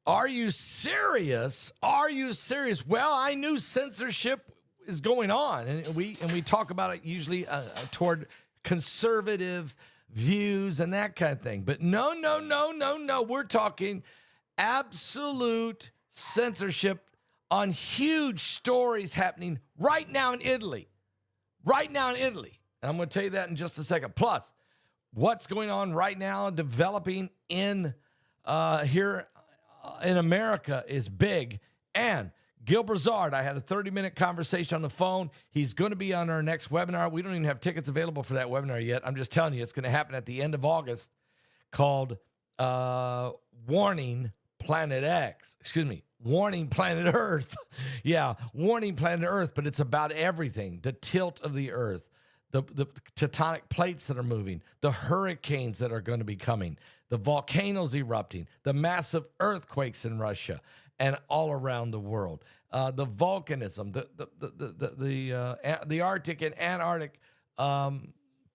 Are you serious? Are you serious? Well, I knew censorship is going on, and we talk about it usually toward conservative views and that kind of thing. But no. We're talking absolute censorship on huge stories happening right now in Italy. Right now in Italy. And I'm going to tell you that in just a second. Plus, what's going on right now developing in here in America is big. And Gil Brazard, I had a 30-minute conversation on the phone. He's going to be on our next webinar. We don't even have tickets available for that webinar yet. I'm just telling you, it's going to happen at the end of August, called Warning Planet X. Excuse me, Warning Planet Earth. Yeah, Warning Planet Earth, but it's about everything. The tilt of the Earth, the tectonic plates that are moving, the hurricanes that are going to be coming, the volcanoes erupting, the massive earthquakes in Russia and all around the world, the volcanism, the Arctic and Antarctic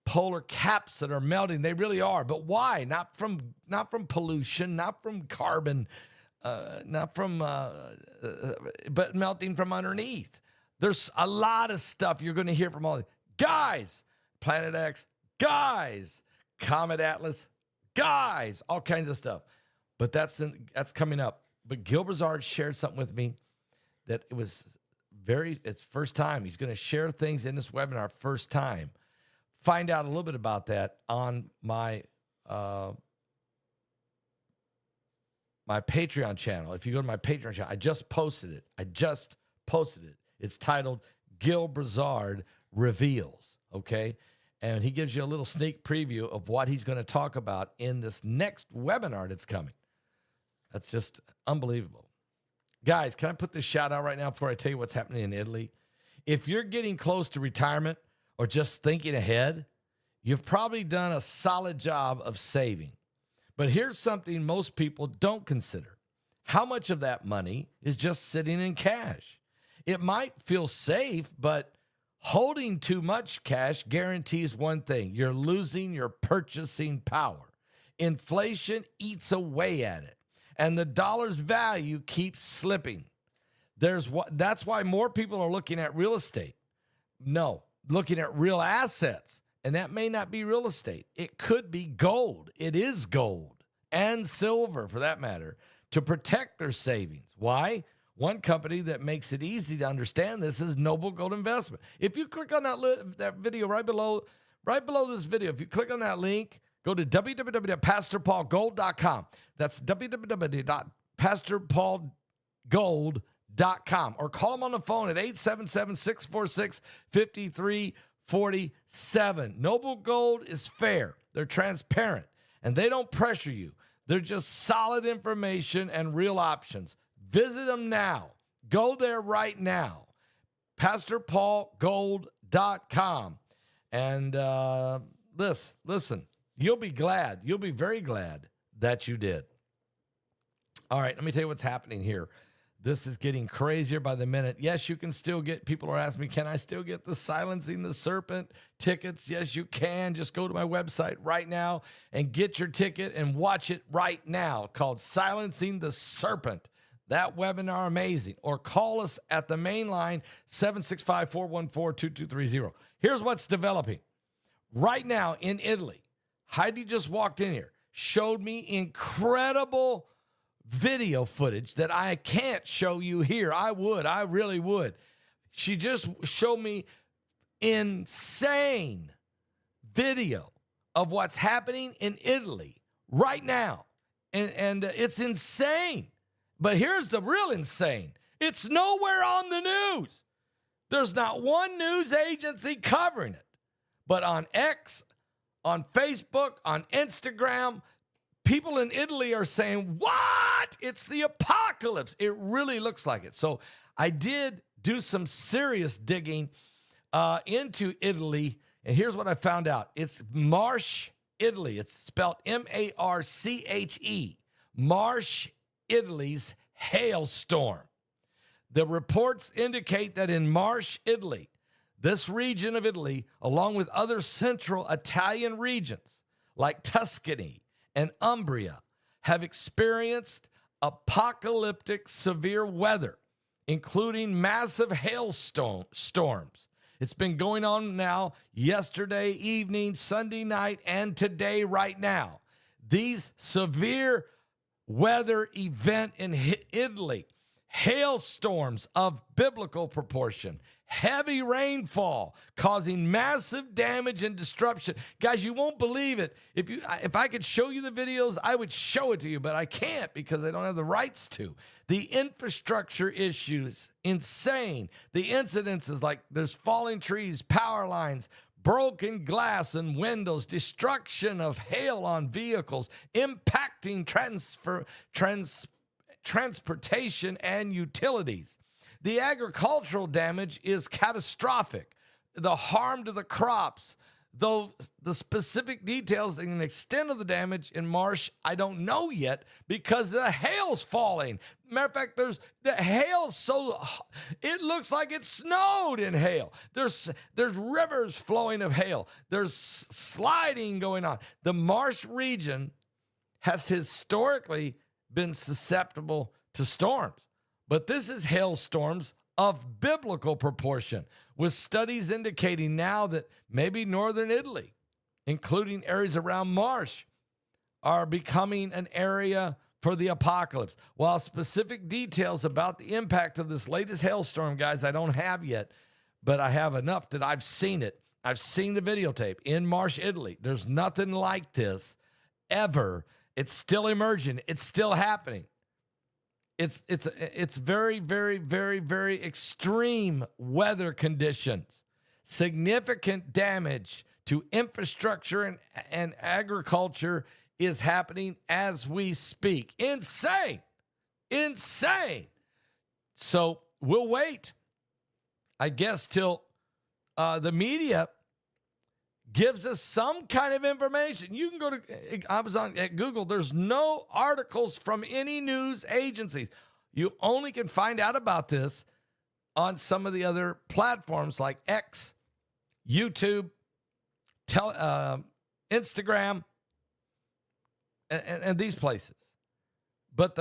polar caps that are melting. They really are. But why? Not from pollution, not from carbon, but melting from underneath. There's a lot of stuff you're going to hear from all these guys, Planet X, guys, Comet Atlas, guys, all kinds of stuff. But that's coming up. But Gil Brazard shared something with me that it's first time. He's going to share things in this webinar first time. Find out a little bit about that on my my Patreon channel. If you go to my Patreon channel, I just posted it. It's titled Gil Brazard Reveals, okay? And he gives you a little sneak preview of what he's going to talk about in this next webinar that's coming. That's just unbelievable. Guys, can I put this shout out right now before I tell you what's happening in Italy? If you're getting close to retirement or just thinking ahead, you've probably done a solid job of saving. But here's something most people don't consider. How much of that money is just sitting in cash? It might feel safe, but holding too much cash guarantees one thing: you're losing your purchasing power. Inflation eats away at it, and the dollar's value keeps slipping. That's why more people are looking at real estate. No, looking at real assets. And that may not be real estate. It could be gold. It is gold and silver, for that matter, to protect their savings. Why? One company that makes it easy to understand this is Noble Gold Investment. If you click on that video right below this video, if you click on that link, go to www.pastorpaulgold.com. That's www.pastorpaulgold.com, or call them on the phone at 877-646-5347. Noble Gold is fair. They're transparent, and they don't pressure you. They're just solid information and real options. Visit them now. Go there right now. PastorPaulGold.com. And listen, you'll be glad. You'll be very glad that you did. All right, let me tell you what's happening here. This is getting crazier by the minute. Yes, you can still get, people are asking me, can I still get the Silencing the Serpent tickets? Yes, you can. Just go to my website right now and get your ticket and watch it right now, called Silencing the Serpent. That webinar, amazing. Or call us at the main line, 765-414-2230. Here's what's developing. Right now in Italy, Heidi just walked in here, showed me incredible video footage that I can't show you here. I really would. She just showed me insane video of what's happening in Italy right now. And it's insane. But here's the real insane. It's nowhere on the news. There's not one news agency covering it. But on X, on Facebook, on Instagram, people in Italy are saying, what? It's the apocalypse. It really looks like it. So I did do some serious digging into Italy, and here's what I found out. It's Marche, Italy. It's spelled M-A-R-C-H-E. Marche, Italy's hailstorm. The reports indicate that in Marche, Italy, this region of Italy, along with other central Italian regions like Tuscany and Umbria, have experienced apocalyptic severe weather, including massive storms. It's been going on now yesterday evening, Sunday night, and today right now. These severe weather event in Italy, hailstorms of biblical proportion, heavy rainfall causing massive damage and destruction. Guys, you won't believe it. If I could show you the videos, I would show it to you, but I can't because I don't have the rights to. The infrastructure issues, insane. The incidences like there's falling trees, power lines, broken glass and windows, destruction of hail on vehicles, impacting transportation and utilities. The agricultural damage is catastrophic. The harm to the crops, though the specific details and extent of the damage in Marsh, I don't know yet because the hail's falling. Matter of fact, there's the hail so it looks like it snowed in hail. There's rivers flowing of hail. There's sliding going on. The Marsh region has historically been susceptible to storms. But this is hailstorms of biblical proportion, with studies indicating now that maybe northern Italy, including areas around Marsh, are becoming an area for the apocalypse. While specific details about the impact of this latest hailstorm, guys, I don't have yet, but I have enough that I've seen it. I've seen the videotape in Marsh, Italy. There's nothing like this ever. It's still emerging. It's still happening. It's very, very, very, very extreme weather conditions, significant damage to infrastructure and agriculture is happening as we speak. Insane. So we'll wait, I guess, till the media gives us some kind of information. You can go to, I was on at Google, there's no articles from any news agencies. You only can find out about this on some of the other platforms like X, YouTube, Instagram, and these places. But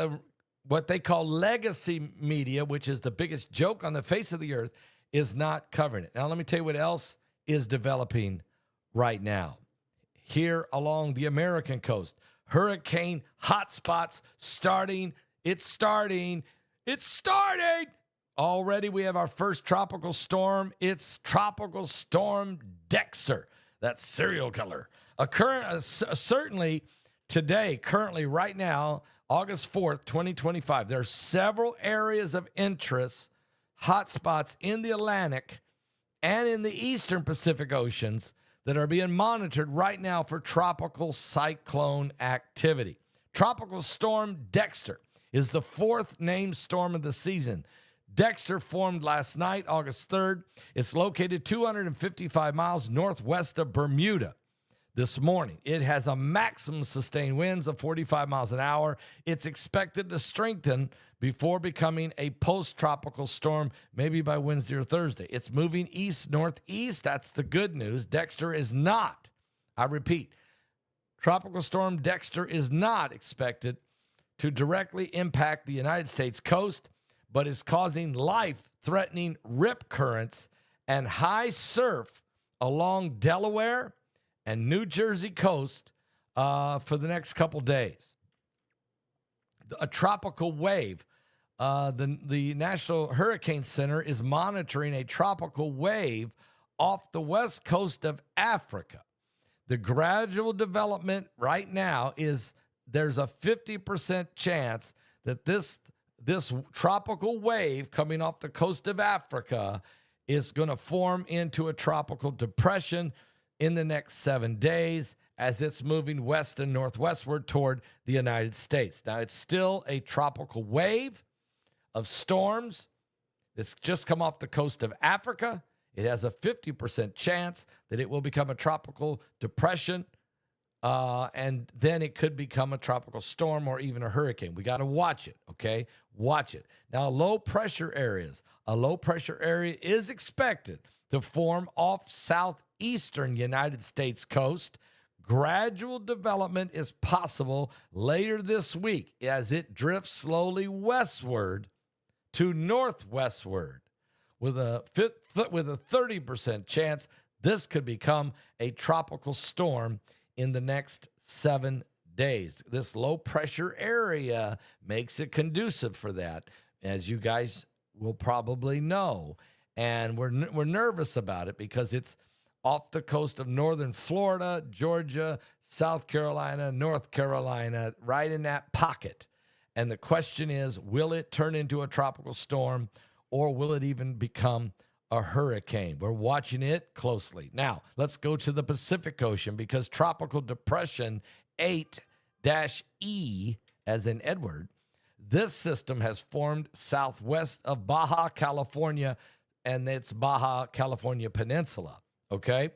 what they call legacy media, which is the biggest joke on the face of the earth, is not covering it. Now, let me tell you what else is developing right now. Here along the American coast, hurricane hotspots starting. It's starting. Already we have our first tropical storm. It's Tropical Storm Dexter, that serial killer. Certainly today, currently right now, August 4th, 2025, there are several areas of interest, hotspots in the Atlantic and in the eastern Pacific Oceans that are being monitored right now for tropical cyclone activity. Tropical Storm Dexter is the fourth named storm of the season. Dexter formed last night, August 3rd. It's located 255 miles northwest of Bermuda. This morning, it has a maximum sustained winds of 45 miles an hour. It's expected to strengthen before becoming a post-tropical storm, maybe by Wednesday or Thursday. It's moving east-northeast. That's the good news. Dexter is not, I repeat, Tropical Storm Dexter is not expected to directly impact the United States coast, but is causing life-threatening rip currents and high surf along Delaware and New Jersey coast for the next couple days. A tropical wave. The National Hurricane Center is monitoring a tropical wave off the west coast of Africa. The gradual development right now is there's a 50% chance that this tropical wave coming off the coast of Africa is going to form into a tropical depression in the next 7 days as it's moving west and northwestward toward the United States. Now, it's still a tropical wave of storms that's just come off the coast of Africa. It has a 50% chance that it will become a tropical depression, and then it could become a tropical storm or even a hurricane. We got to watch it, okay? Watch it. Now, low pressure areas. A low pressure area is expected to form off southeastern United States coast, Gradual development is possible later this week as it drifts slowly westward to northwestward. With a 30% chance, this could become a tropical storm in the next 7 days. This low pressure area makes it conducive for that, as you guys will probably know. And we're nervous about it because it's off the coast of northern Florida, Georgia, South Carolina, North Carolina, right in that pocket. And the question is, will it turn into a tropical storm, or will it even become a hurricane? We're watching it closely. Now, let's go to the Pacific Ocean, because Tropical Depression 8-E, as in Edward, this system has formed southwest of Baja California and its Baja California Peninsula. Okay?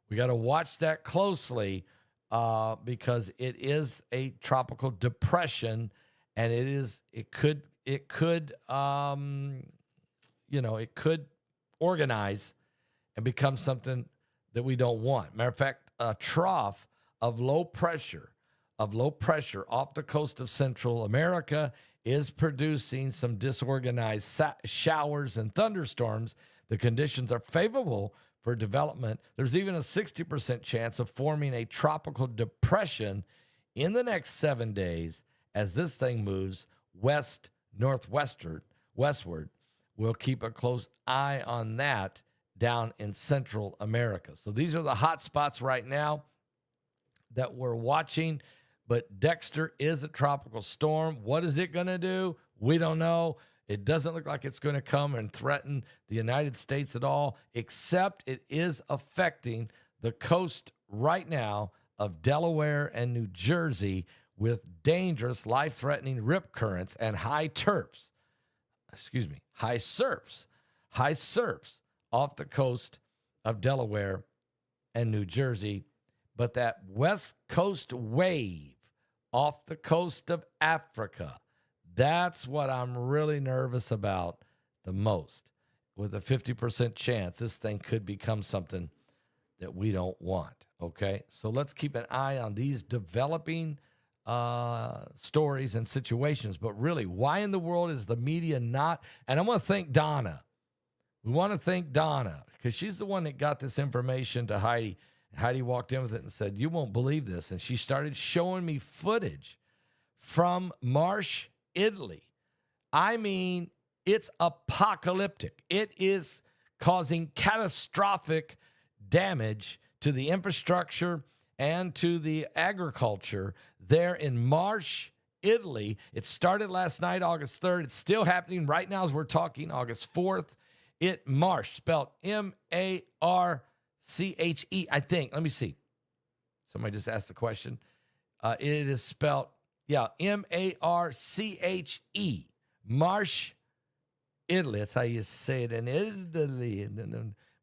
We got to watch that closely because it is a tropical depression, and it could organize and become something that we don't want. Matter of fact, a trough of low pressure off the coast of Central America is producing some disorganized showers and thunderstorms. The conditions are favorable for development. There's even a 60% chance of forming a tropical depression in the next 7 days as this thing moves westward. We'll keep a close eye on that down in Central America. So these are the hot spots right now that we're watching. But Dexter is a tropical storm. What is it going to do? We don't know. It doesn't look like it's going to come and threaten the United States at all, except it is affecting the coast right now of Delaware and New Jersey with dangerous, life-threatening rip currents and high surfs off the coast of Delaware and New Jersey. But that West Coast wave off the coast of Africa, that's what I'm really nervous about the most. With a 50% chance, this thing could become something that we don't want, okay? So let's keep an eye on these developing stories and situations. But really, why in the world is the media not? And I want to thank Donna. We want to thank Donna because she's the one that got this information to Heidi. Heidi walked in with it and said, "You won't believe this." And she started showing me footage from Marsh, Italy. I mean, it's apocalyptic. It is causing catastrophic damage to the infrastructure and to the agriculture there in Marsh, Italy. It started last night, August 3rd. It's still happening right now as we're talking, August 4th. Marsh, spelled Marche, I think. Let me see. Somebody just asked the question. It is spelled, Marche. Marsh, Italy. That's how you say it in Italy.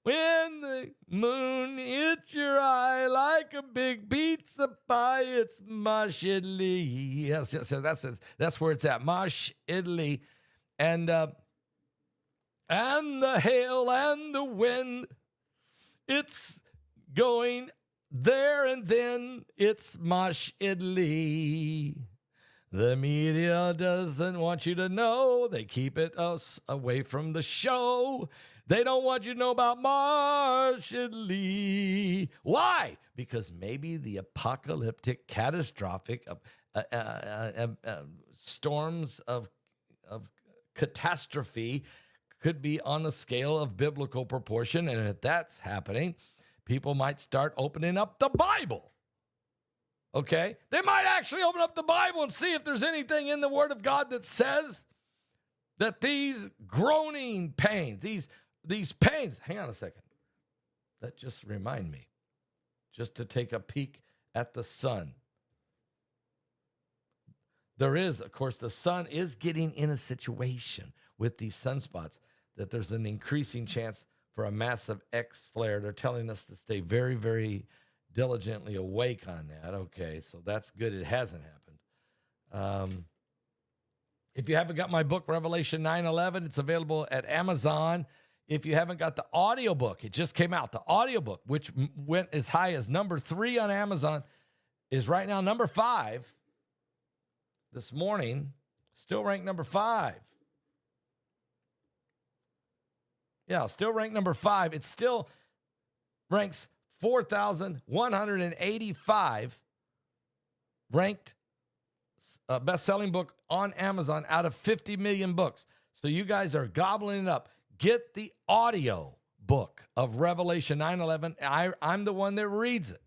When the moon hits your eye like a big pizza pie, it's Marsh, Italy. Yes. So that's where it's at. Marsh, Italy. And the hail and the wind, it's going there, and then it's Marsh, Italy. The media doesn't want you to know. They keep us away from the show. They don't want you to know about Marsh, Italy. Why? Because maybe the apocalyptic, catastrophic storms of catastrophe could be on a scale of biblical proportion. And if that's happening, people might start opening up the Bible. Okay? They might actually open up the Bible and see if there's anything in the Word of God that says that these groaning pains, these pains, hang on a second. That just remind me just to take a peek at the sun. There is, of course, the sun is getting in a situation with these sunspots that there's an increasing chance for a massive X flare. They're telling us to stay very, very diligently awake on that. Okay, so that's good. It hasn't happened. If you haven't got my book, Revelation 9:11, it's available at Amazon. If you haven't got the audiobook, it just came out. The audiobook, which went as high as number 3 on Amazon, is right now number 5 this morning, still ranked number 5. Yeah, still ranked number 5. It still ranks 4,185 ranked best-selling book on Amazon out of 50 million books. So you guys are gobbling it up. Get the audio book of Revelation 9:11. I'm the one that reads it.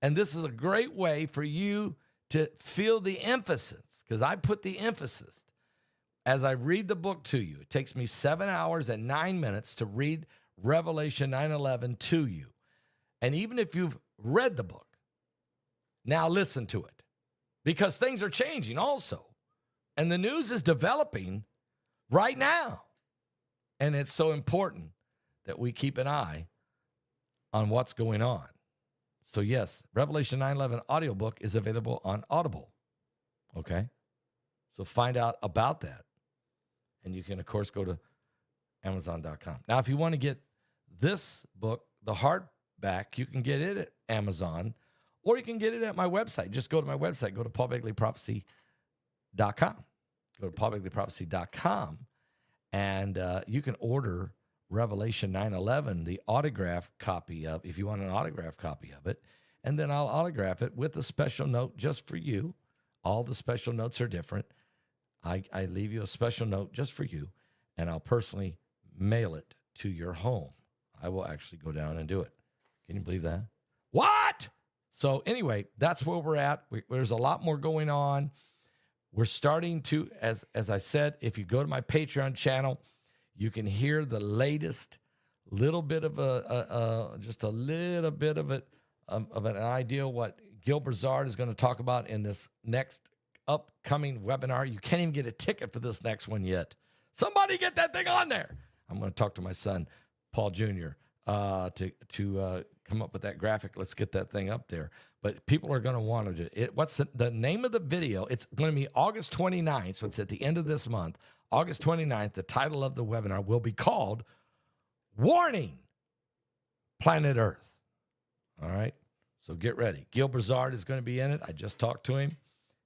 And this is a great way for you to feel the emphasis, because I put the emphasis as I read the book to you. It takes me 7 hours and 9 minutes to read Revelation 9:11 to you. And even if you've read the book, now listen to it, because things are changing also. And the news is developing right now. And it's so important that we keep an eye on what's going on. So yes, Revelation 9:11 audiobook is available on Audible. Okay? So find out about that. And you can, of course, go to Amazon.com. Now, if you want to get this book, the hardback, you can get it at Amazon, or you can get it at my website. Just go to my website. Go to PaulBegleyProphecy.com. Go to PaulBegleyProphecy.com, and you can order Revelation 9:11, the autograph copy of, if you want an autograph copy of it, and then I'll autograph it with a special note just for you. All the special notes are different. I leave you a special note just for you, and I'll personally mail it to your home. I will actually go down and do it. Can you believe that? What? So anyway, that's where we're at. There's a lot more going on. We're starting to, as I said, if you go to my Patreon channel, you can hear the latest little bit of just a little bit of it, of an idea what Gil Brazard is going to talk about in this next upcoming webinar. You can't even get a ticket for this next one yet. Somebody get that thing on there. I'm going to talk to my son, Paul Jr., to come up with that graphic. Let's get that thing up there. But people are going to want to do it. What's the name of the video? It's going to be August 29th, so it's at the end of this month. August 29th, the title of the webinar will be called Warning, Planet Earth. All right? So get ready. Gil Brazard is going to be in it. I just talked to him.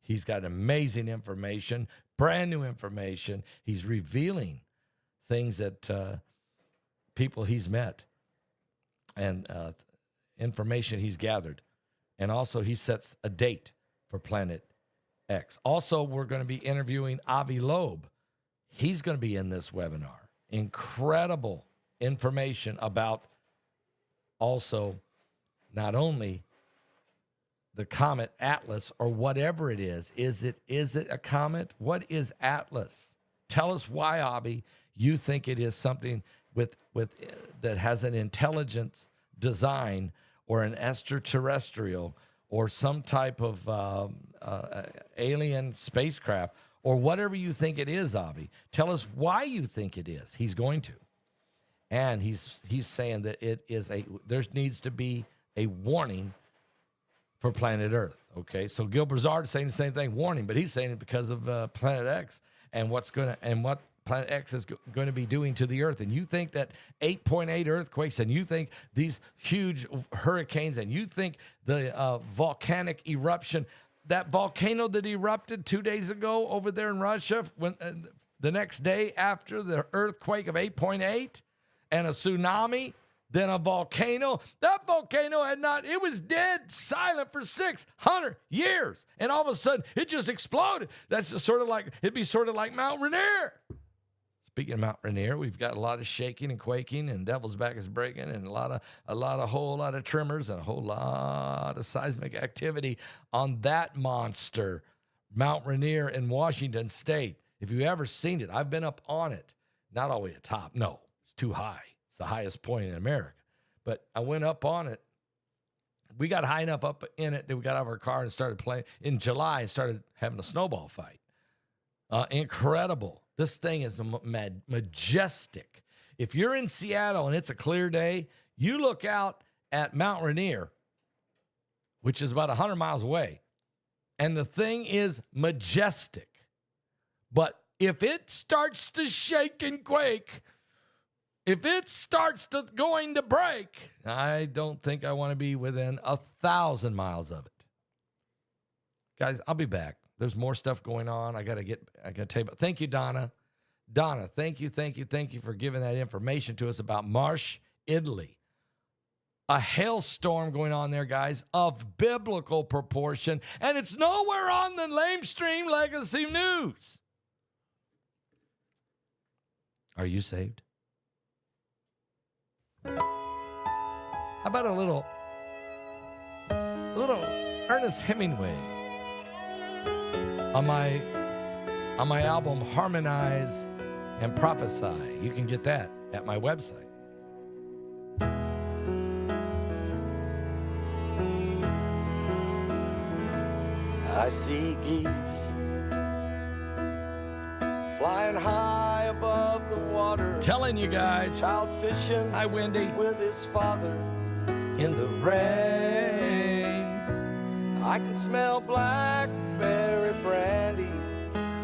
He's got amazing information, brand new information. He's revealing things that people he's met and information he's gathered. And also he sets a date for Planet X. Also, we're going to be interviewing Avi Loeb. He's going to be in this webinar. Incredible information about also not only the comet Atlas or whatever it is. Is it a comet? What is Atlas? Tell us why, Avi, you think it is something with that has an intelligent design or an extraterrestrial or some type of alien spacecraft, or whatever you think it is, Avi. Tell us why you think it is. He's going to. And he's saying that there needs to be a warning for planet Earth. Okay, so Gil Brazard is saying the same thing, warning, but he's saying it because of Planet X and what Planet X is going to be doing to the Earth. And you think that 8.8 earthquakes, and you think these huge hurricanes, and you think the volcanic eruption, that volcano that erupted 2 days ago over there in Russia, when the next day after the earthquake of 8.8 and a tsunami, then a volcano. That volcano it was dead, silent for 600 years. And all of a sudden, it just exploded. That's just it'd be sort of like Mount Rainier. Speaking of Mount Rainier, we've got a lot of shaking and quaking, and Devil's Back is breaking, and a whole lot of tremors, and a whole lot of seismic activity on that monster, Mount Rainier in Washington State. If you've ever seen it, I've been up on it. Not all the way to top. No, it's too high. It's the highest point in America. But I went up on it. We got high enough up in it that we got out of our car and started playing in July and started having a snowball fight. Incredible. This thing is majestic. If you're in Seattle and it's a clear day, you look out at Mount Rainier, which is about 100 miles away, and the thing is majestic. But if it starts to shake and quake, if it starts to going to break, I don't think I want to be within 1,000 miles of it. Guys, I'll be back. There's more stuff going on. I got to tell you about. Thank you, Donna. Donna, thank you for giving that information to us about Marsh, Italy. A hailstorm going on there, guys, of biblical proportion, and it's nowhere on the lamestream legacy news. Are you saved? How about a little Ernest Hemingway on my album Harmonize and Prophesy? You can get that at my website. I see geese flying high above the water. Telling you guys. Child fishing. Hi, Wendy. With his father in the rain. I can smell blackberry brandy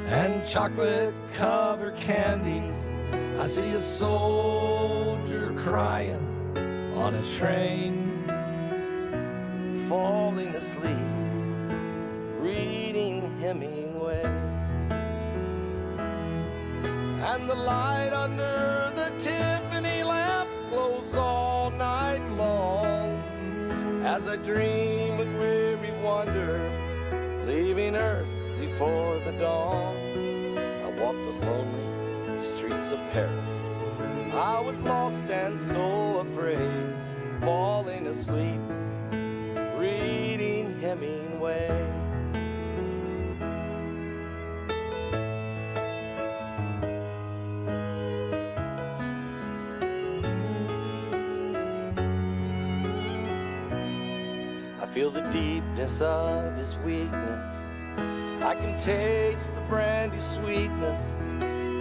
and chocolate-covered candies. I see a soldier crying on a train, falling asleep, reading Hemingway. And the light under the Tiffany lamp glows all night long as I dream with weary wonder, leaving Earth before the dawn. I walked the lonely streets of Paris. I was lost and so afraid, falling asleep, reading Hemingway. I feel the deepness of his weakness. I can taste the brandy sweetness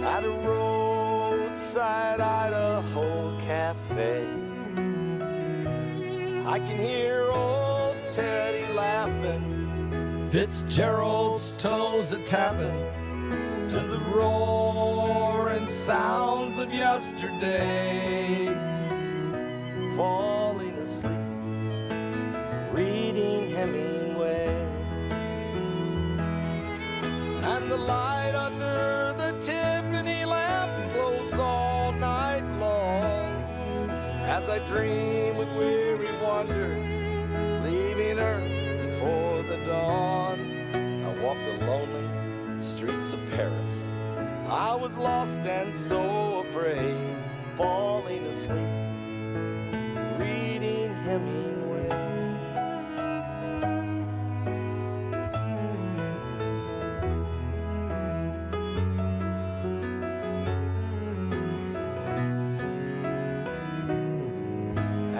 at a roadside Idaho cafe. I can hear old Teddy laughing, Fitzgerald's toes a-tapping to the roaring sounds of yesterday. Falling asleep, reading Hemingway. And the light under the Tiffany lamp glows all night long as I dream with weary wonder, leaving Earth before the dawn. I walked the lonely streets of Paris. I was lost and so afraid, falling asleep, reading Hemingway.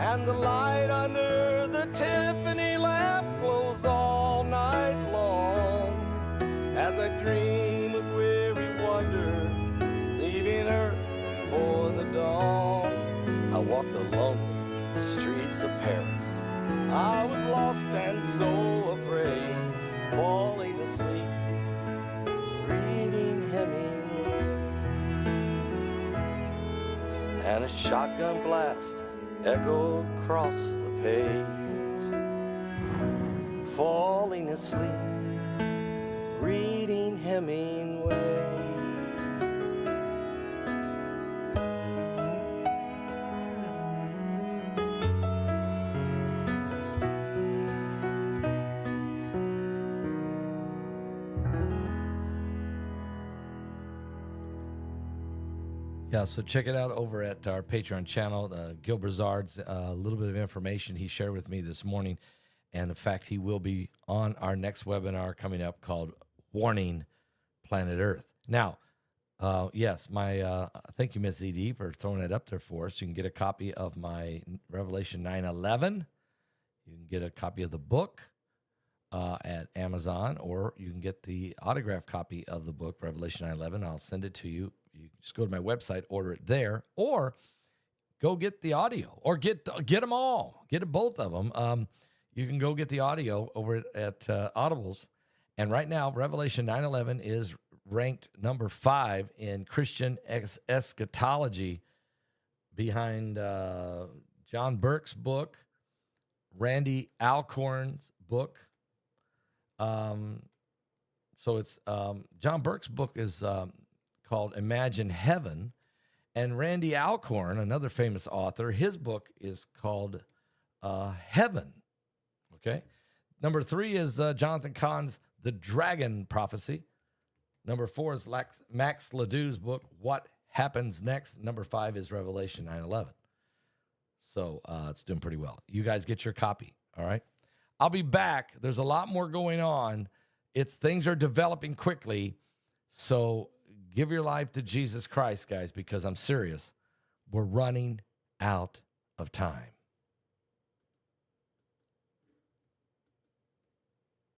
And the light under the Tiffany lamp glows all night long as I dream with weary wonder, leaving Earth before the dawn. I walked the lonely streets of Paris. I was lost and so afraid, falling asleep, reading Hemingway. And a shotgun blast echoed across the page, falling asleep, reading Hemingway. Yeah, so check it out over at our Patreon channel. Gil Brazard's a little bit of information he shared with me this morning. And in fact, he will be on our next webinar coming up called Warning Planet Earth. Now, yes, thank you, Miss ED, for throwing it up there for us. You can get a copy of my Revelation 9:11. You can get a copy of the book at Amazon, or you can get the autographed copy of the book, Revelation 9:11. I'll send it to you. You just go to my website, order it there, or go get the audio, or get them all. Get both of them. You can go get the audio over at Audibles. And right now, Revelation 9:11 is ranked number 5 in Christian eschatology, behind John Burke's book, Randy Alcorn's book, So it's John Burke's book is called Imagine Heaven. And Randy Alcorn, another famous author, his book is called Heaven. Okay. Number 3 is Jonathan Cahn's The Dragon Prophecy. Number 4 is Max Ledoux's book, What Happens Next. Number 5 is Revelation 9:11. So it's doing pretty well. You guys get your copy. All right. I'll be back. There's a lot more going on. Things are developing quickly. So give your life to Jesus Christ, guys, because I'm serious. We're running out of time.